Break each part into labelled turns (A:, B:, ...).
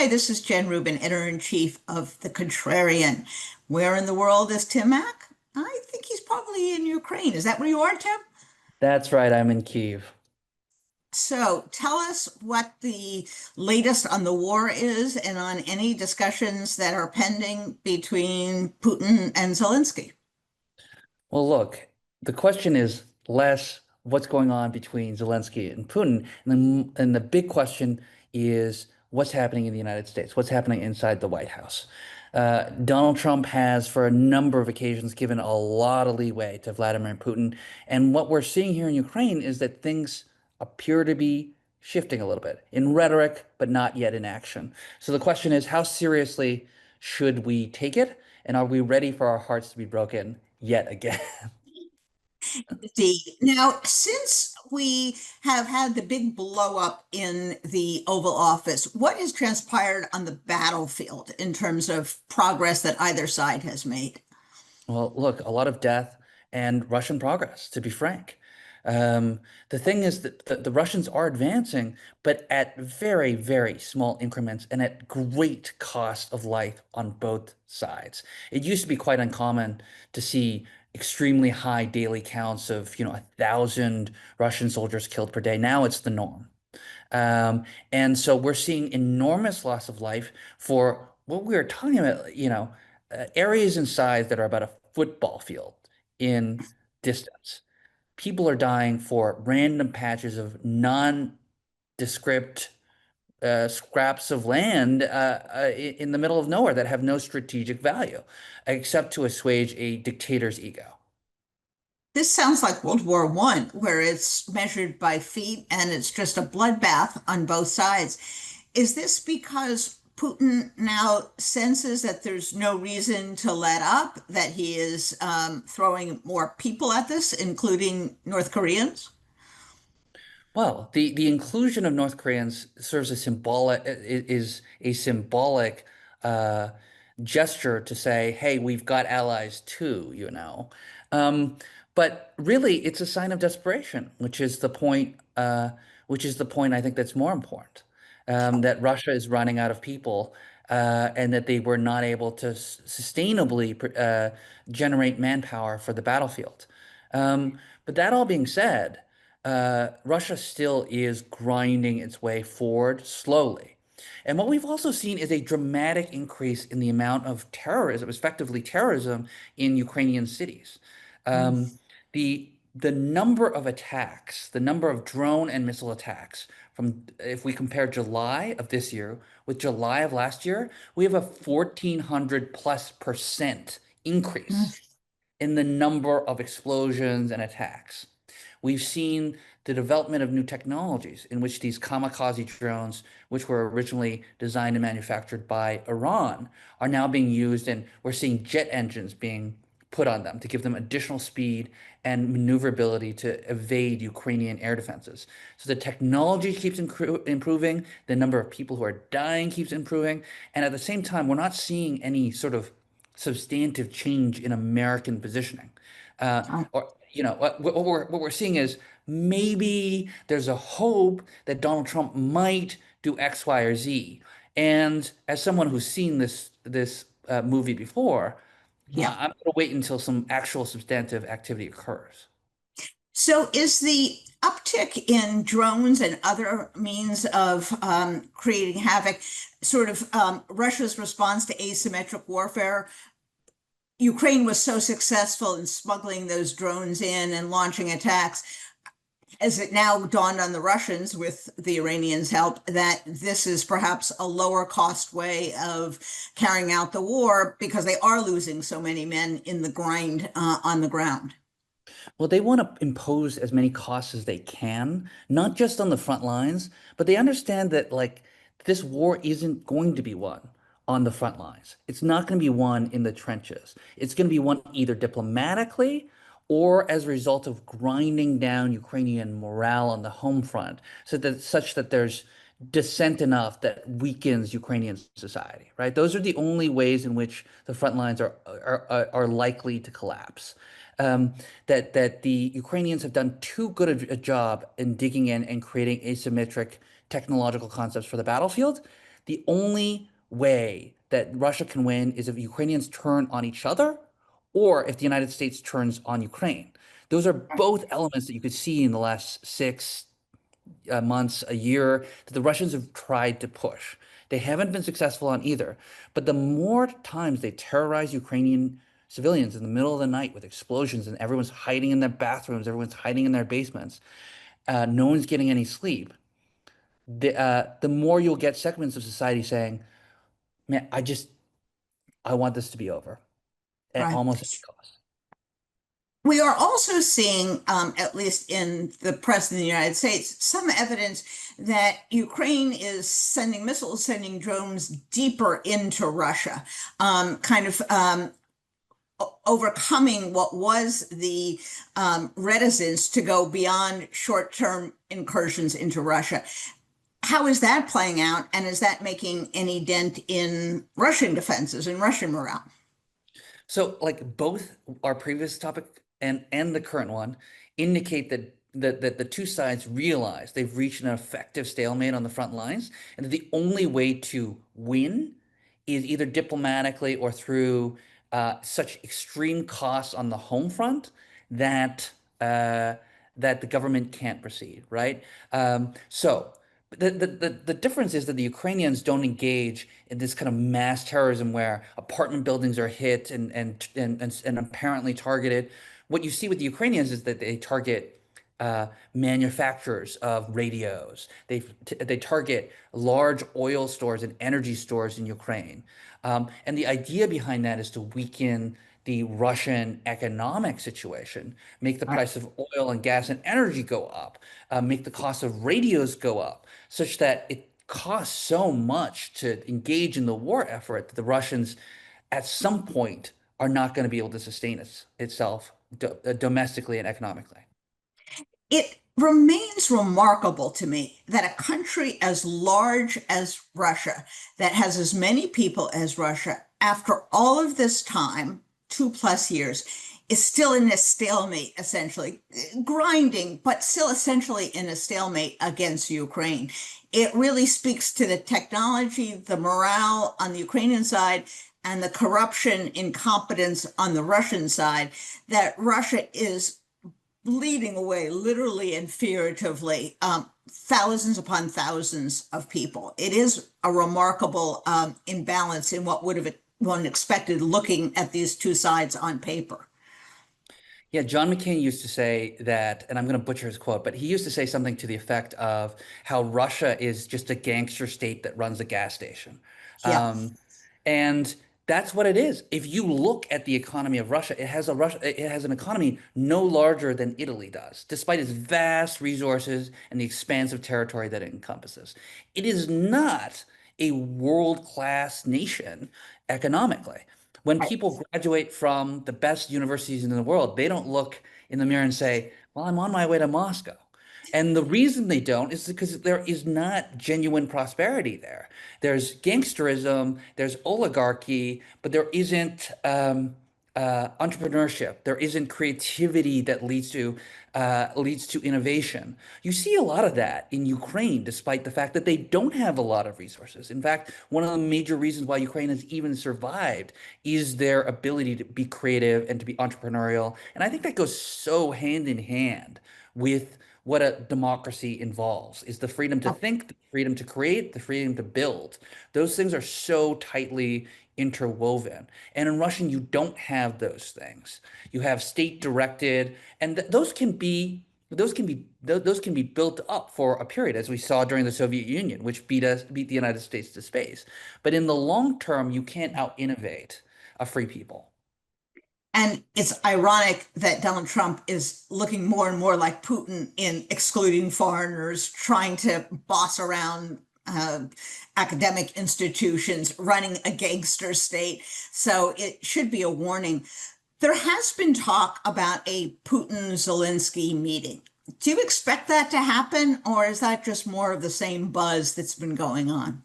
A: Hi, this is Jen Rubin, editor-in-chief of The Contrarian. Where in the world is Tim Mak? I think he's probably in Ukraine. Is that where you are, Tim?
B: That's right, I'm in Kiev.
A: So tell us what the latest on the war is and on any discussions that are pending between Putin and Zelensky.
B: Well, look, the question is less what's going on between Zelensky and Putin, and the big question is what's happening in the United States, what's happening inside the White House. Donald Trump has, for a number of occasions, given a lot of leeway to Vladimir Putin, and what we're seeing here in Ukraine is that things appear to be shifting a little bit in rhetoric, but not yet in action. So the question is, how seriously should we take it? And are we ready for our hearts to be broken yet again?
A: Indeed. Now, since we have had the big blow up in the Oval Office, what has transpired on the battlefield in terms of progress that either side has made?
B: Well, look, a lot of death and Russian progress, to be frank. Um, the thing is that the Russians are advancing, but at very, very small increments and at great cost of life on both sides. It used to be quite uncommon to see extremely high daily counts of, 1,000 Russian soldiers killed per day. Now it's the norm. And so we're seeing enormous loss of life for what we are talking about, areas in size that are about a football field in distance. People are dying for random patches of non-descript scraps of land in the middle of nowhere that have no strategic value, except to assuage a dictator's ego.
A: This sounds like World War One, where it's measured by feet and it's just a bloodbath on both sides. Is this because Putin now senses that there's no reason to let up, that he is throwing more people at this, including North Koreans?
B: Well, the inclusion of North Koreans serves a is a symbolic uh, gesture to say, hey, we've got allies too. Um, but really, it's a sign of desperation, which is the point I think that's more important, that Russia is running out of people, and that they were not able to sustainably generate manpower for the battlefield. But that all being said, Russia still is grinding its way forward slowly. And what we've also seen is a dramatic increase in the amount of terrorism, effectively terrorism, in Ukrainian cities. Um, the number of attacks, the number of drone and missile attacks from if we compare July of this year with July of last year, we have a 1,400+% increase in the number of explosions and attacks. We've seen the development of new technologies in which these kamikaze drones, which were originally designed and manufactured by Iran, are now being used, and we're seeing jet engines being put on them to give them additional speed and maneuverability to evade Ukrainian air defenses. So the technology keeps improving, the number of people who are dying keeps improving, and at the same time, we're not seeing any sort of substantive change in American positioning. Or what we're seeing is maybe there's a hope that Donald Trump might do X, Y, or Z. And as someone who's seen this movie before,
A: Yeah.
B: I'm going to wait until some actual substantive activity occurs.
A: So is the uptick in drones and other means of creating havoc sort of Russia's response to asymmetric warfare? Ukraine was so successful in smuggling those drones in and launching attacks. As it now dawned on the Russians, with the Iranians' help, that this is perhaps a lower cost way of carrying out the war because they are losing so many men in the grind on the ground.
B: Well, they want to impose as many costs as they can, not just on the front lines, but they understand that like this war isn't going to be won on the front lines. It's not going to be won in the trenches. It's going to be won either diplomatically or as a result of grinding down Ukrainian morale on the home front, such that there's dissent enough that weakens Ukrainian society, right? Those are the only ways in which the front lines are likely to collapse. Um, that the Ukrainians have done too good a job in digging in and creating asymmetric technological concepts for the battlefield, The only way that Russia can win is if Ukrainians turn on each other or if the United States turns on Ukraine. Those are both elements that you could see in the last 6 months, a year, that the Russians have tried to push. They haven't been successful on either. But the more times they terrorize Ukrainian civilians in the middle of the night with explosions and everyone's hiding in their bathrooms, everyone's hiding in their basements, no one's getting any sleep, the more you'll get segments of society saying, man, I want this to be over at
A: Right.
B: almost any cost.
A: We are also seeing, at least in the press in the United States, some evidence that Ukraine is sending missiles, sending drones deeper into Russia, kind of overcoming what was the reticence to go beyond short-term incursions into Russia. How is that playing out, and is that making any dent in Russian defenses and Russian morale?
B: So, like both our previous topic and the current one indicate that the two sides realize they've reached an effective stalemate on the front lines, and that the only way to win is either diplomatically or through such extreme costs on the home front that uh, that the government can't proceed, right? So the difference is that the Ukrainians don't engage in this kind of mass terrorism where apartment buildings are hit and apparently targeted. What you see with the Ukrainians is that they target manufacturers of radios. They target large oil stores and energy stores in Ukraine. And the idea behind that is to weaken the Russian economic situation, make the
A: Right.
B: price of oil and gas and energy go up, make the cost of radios go up, such that it costs so much to engage in the war effort that the Russians, at some point, are not going to be able to sustain itself domestically and economically.
A: It remains remarkable to me that a country as large as Russia, that has as many people as Russia, after all of this time, 2+ years, is still in a stalemate, essentially, grinding, but still essentially in a stalemate against Ukraine. It really speaks to the technology, the morale on the Ukrainian side, and the corruption, incompetence on the Russian side, that Russia is bleeding away, literally and figuratively, thousands upon thousands of people. It is a remarkable imbalance in what would have one expected looking at these two sides on paper.
B: Yeah, John McCain used to say that, and I'm going to butcher his quote, but he used to say something to the effect of how Russia is just a gangster state that runs a gas station.
A: Yeah,
B: Um, and that's what it is. If you look at the economy of Russia, it has an economy no larger than Italy does, despite its vast resources and the expansive territory that it encompasses. It is not a world-class nation economically. When
A: right.
B: people graduate from the best universities in the world, they don't look in the mirror and say, well, I'm on my way to Moscow. And the reason they don't is because there is not genuine prosperity there. There's gangsterism, there's oligarchy, but there isn't entrepreneurship. There isn't creativity that leads to innovation. You see a lot of that in Ukraine, despite the fact that they don't have a lot of resources. In fact, one of the major reasons why Ukraine has even survived is their ability to be creative and to be entrepreneurial. And I think that goes so hand in hand with what a democracy involves is the freedom to think, the freedom to create, the freedom to build. Those things are so tightly interwoven. And in Russian, you don't have those things. You have state directed, and those can be built up for a period, as we saw during the Soviet Union, which beat the United States to space. But in the long term, you can't out innovate a free people.
A: And it's ironic that Donald Trump is looking more and more like Putin in excluding foreigners, trying to boss around academic institutions, running a gangster state. So it should be a warning. There has been talk about a Putin-Zelensky meeting. Do you expect that to happen, or is that just more of the same buzz that's been going on?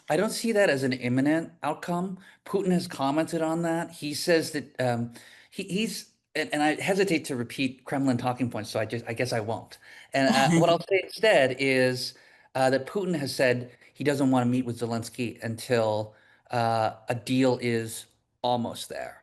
B: I don't see that as an imminent outcome. Putin has commented on that. He says that he's, and I hesitate to repeat Kremlin talking points, so I guess I won't. And what I'll say instead is that Putin has said he doesn't want to meet with Zelensky until a deal is almost there.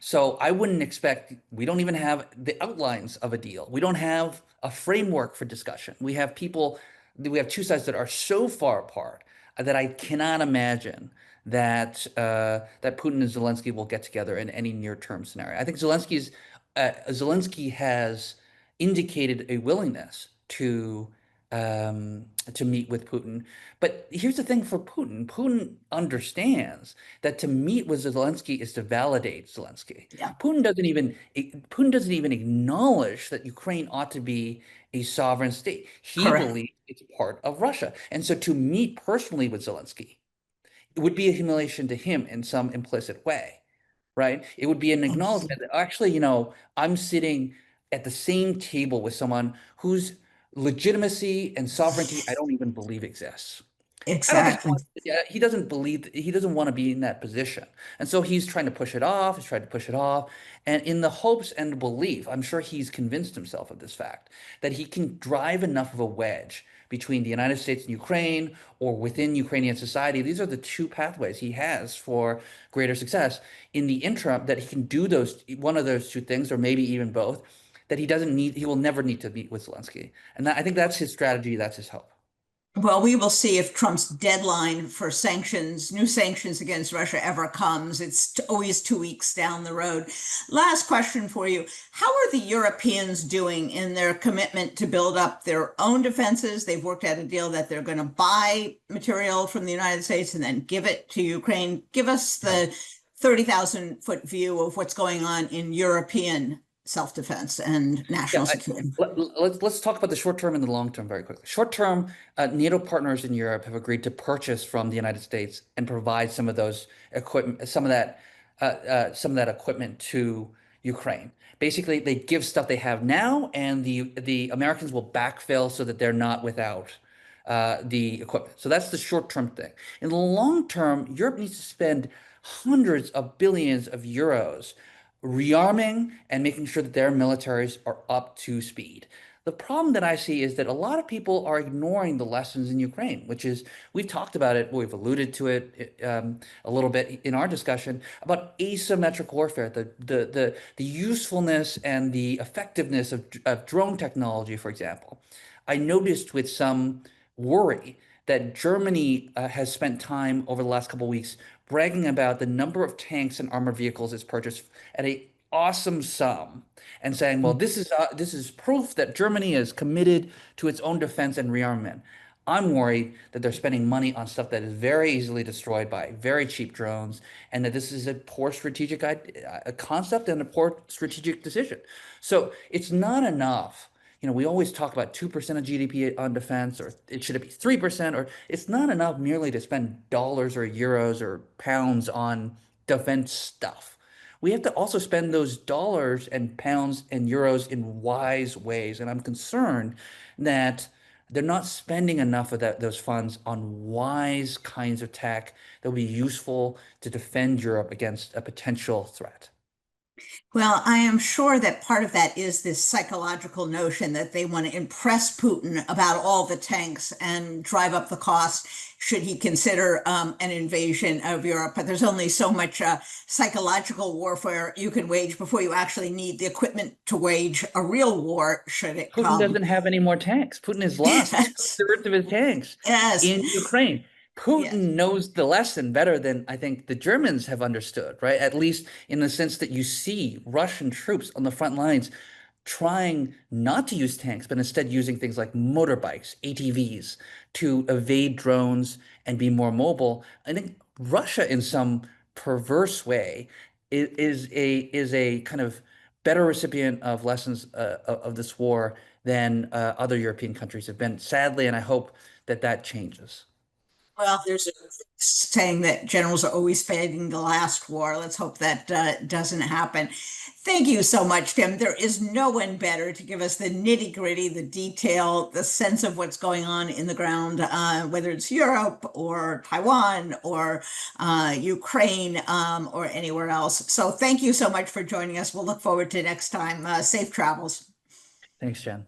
B: So I wouldn't expect, we don't even have the outlines of a deal. We don't have a framework for discussion. We have two sides that are so far apart that I cannot imagine that Putin and Zelensky will get together in any near-term scenario. I think Zelensky has indicated a willingness to meet with Putin. But here's the thing for Putin. Putin understands that to meet with Zelensky is to validate Zelensky.
A: Yeah,
B: Putin doesn't even acknowledge that Ukraine ought to be a sovereign state. He
A: correct.
B: believes it's part of Russia. And so to meet personally with Zelensky, it would be a humiliation to him in some implicit way, right? It would be an acknowledgement that actually, I'm sitting at the same table with someone whose legitimacy and sovereignty I don't even believe exists. I don't think
A: Exactly.
B: he doesn't want to be in that position. And so he's trying to push it off, he's trying to push it off. And in the hopes and belief, I'm sure he's convinced himself of this fact, that he can drive enough of a wedge between the United States and Ukraine or within Ukrainian society. These are the two pathways he has for greater success. In the interim, that he can do one of those two things, or maybe even both, that he will never need to meet with Zelensky. And I think that's his strategy, that's his hope.
A: Well, we will see if Trump's deadline for sanctions, new sanctions against Russia ever comes. It's always 2 weeks down the road. Last question for you. How are the Europeans doing in their commitment to build up their own defenses? They've worked out a deal that they're going to buy material from the United States and then give it to Ukraine. Give us the 30,000-foot view of what's going on in European self-defense and
B: Yeah,
A: national security.
B: let's talk about the short term and the long term very quickly. Short term, NATO partners in Europe have agreed to purchase from the United States and provide some of those equipment, some of that equipment to Ukraine. Basically, they give stuff they have now, and the Americans will backfill so that they're not without the equipment. So that's the short term thing. In the long term, Europe needs to spend hundreds of billions of euros rearming and making sure that their militaries are up to speed. The problem that I see is that a lot of people are ignoring the lessons in Ukraine, which is, we've talked about it, we've alluded to it a little bit in our discussion about asymmetric warfare, the usefulness and the effectiveness of drone technology, for example. I noticed with some worry that Germany has spent time over the last couple of weeks bragging about the number of tanks and armored vehicles it's purchased at a awesome sum and saying, well, this is proof that Germany is committed to its own defense and rearmament. I'm worried that they're spending money on stuff that is very easily destroyed by very cheap drones, and that this is a poor strategic a concept and a poor strategic decision. So it's not enough. We always talk about 2% of GDP on defense, or should it be 3%, or it's not enough merely to spend dollars or euros or pounds on defense stuff. We have to also spend those dollars and pounds and euros in wise ways. And I'm concerned that they're not spending enough of those funds on wise kinds of tech that will be useful to defend Europe against a potential threat.
A: Well, I am sure that part of that is this psychological notion that they want to impress Putin about all the tanks and drive up the cost should he consider an invasion of Europe. But there's only so much psychological warfare you can wage before you actually need the equipment to wage a real war should it
B: Putin
A: come.
B: doesn't have any more tanks. Putin has lost
A: Yes,
B: two-thirds of his tanks
A: yes,
B: in Ukraine.
A: yes.
B: Putin knows the lesson better than I think the Germans have understood, right? At least in the sense that you see Russian troops on the front lines trying not to use tanks, but instead using things like motorbikes, ATVs, to evade drones and be more mobile. I think Russia, in some perverse way, is a kind of better recipient of lessons of this war than other European countries have been, sadly, and I hope that that changes.
A: Well, there's a saying that generals are always fighting the last war. Let's hope that doesn't happen. Thank you so much, Tim. There is no one better to give us the nitty-gritty, the detail, the sense of what's going on in the ground, whether it's Europe or Taiwan or Ukraine or anywhere else. So thank you so much for joining us. We'll look forward to next time. Safe travels.
B: Thanks, Jen.